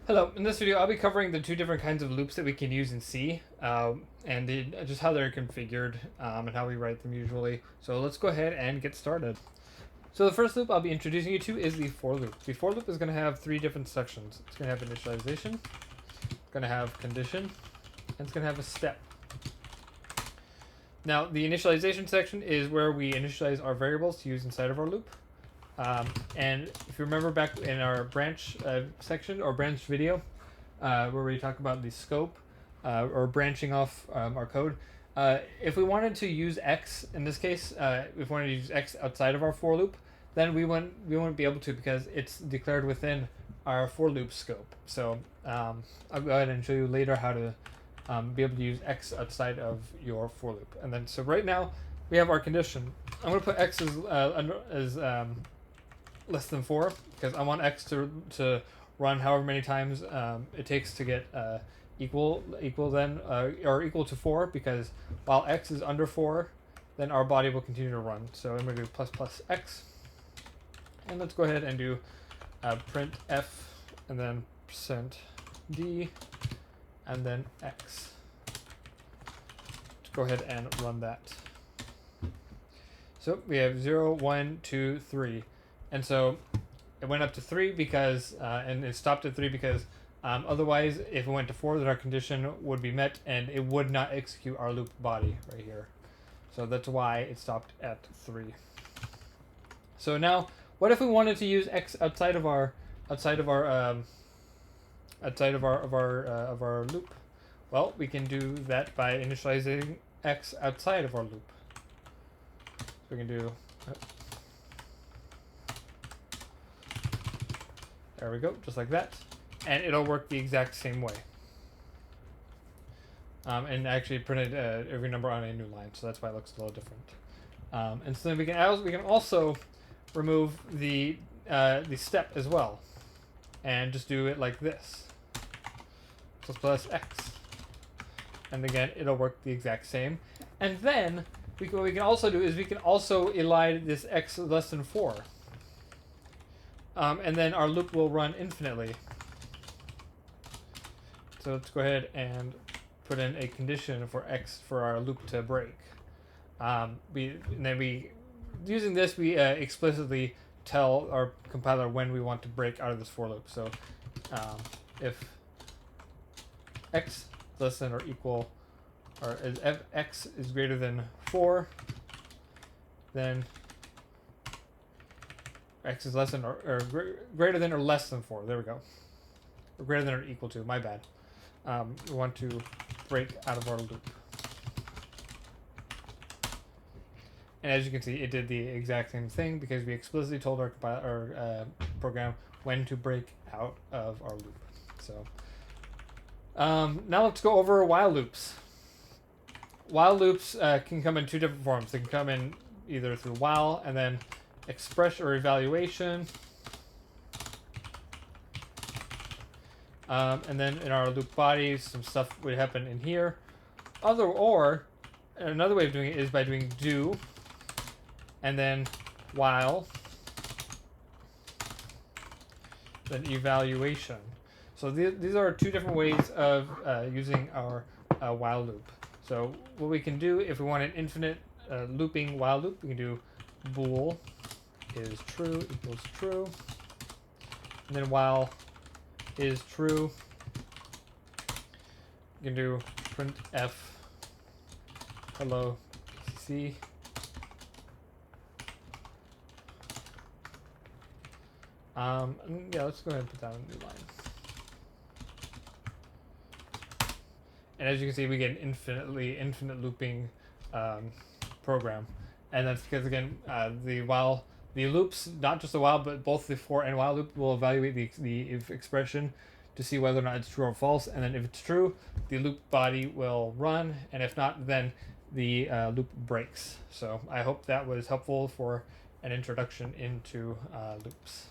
Hello, in this video I'll be covering the two different kinds of loops that we can use in C, just how they're configured and how we write them usually. So let's go ahead and get started. So the first loop I'll be introducing you to is the for loop. The for loop is going to have three different sections. It's going to have initialization, it's going to have condition, and it's going to have a step. Now the initialization section is where we initialize our variables to use inside of our loop. And if you remember back in our branch section or branch video, where we talk about the scope or branching off our code, if we wanted to use X in this case, if we wanted to use X outside of our for loop, then we wouldn't be able to because it's declared within our for loop scope. So I'll go ahead and show you later how to be able to use X outside of your for loop. And then so right now we have our condition. I'm going to put X as less than 4 because I want X to run however many times it takes to get equal to 4, because while X is under 4, then our body will continue to run. So I'm going to do plus plus X, and let's go ahead and do print F and then percent %D and then X. Let's go ahead and run that. So we have 0, 1, 2, 3. And so it went up to 3 because, and it stopped at 3 because otherwise, if it went to 4, then our condition would be met and it would not execute our loop body right here. So that's why it stopped at 3. So now, what if we wanted to use X outside of our loop? Well, we can do that by initializing X outside of our loop. So we can do. There we go, just like that. And it'll work the exact same way. And actually printed every number on a new line, so that's why it looks a little different. And so then we can also remove the step as well, and just do it like this. Plus X. And again, it'll work the exact same. And then what we can also do is we can also elide this X less than 4. And then our loop will run infinitely. So let's go ahead and put in a condition for X for our loop to break. Using this, we explicitly tell our compiler when we want to break out of this for loop. So if X less than or equal, or if X is greater than 4, then X is less than or greater than or less than 4. There we go. Or greater than or equal to. My bad. We want to break out of our loop. And as you can see, it did the exact same thing because we explicitly told our program when to break out of our loop. So now let's go over while loops. While loops can come in two different forms. They can come in either through while and then express or evaluation, and then in our loop body, some stuff would happen in here. Another way of doing it is by doing do, and then while, then evaluation. So these are two different ways of using our while loop. So what we can do if we want an infinite looping while loop, we can do bool is true equals true, and then while is true, you can do print F hello C. Yeah, let's go ahead and put that on a new line. And as you can see, we get an infinite looping program, and that's because again the loops, not just the while, but both the for and while loop will evaluate the if expression to see whether or not it's true or false, and then if it's true, the loop body will run, and if not, then the loop breaks. So I hope that was helpful for an introduction into loops.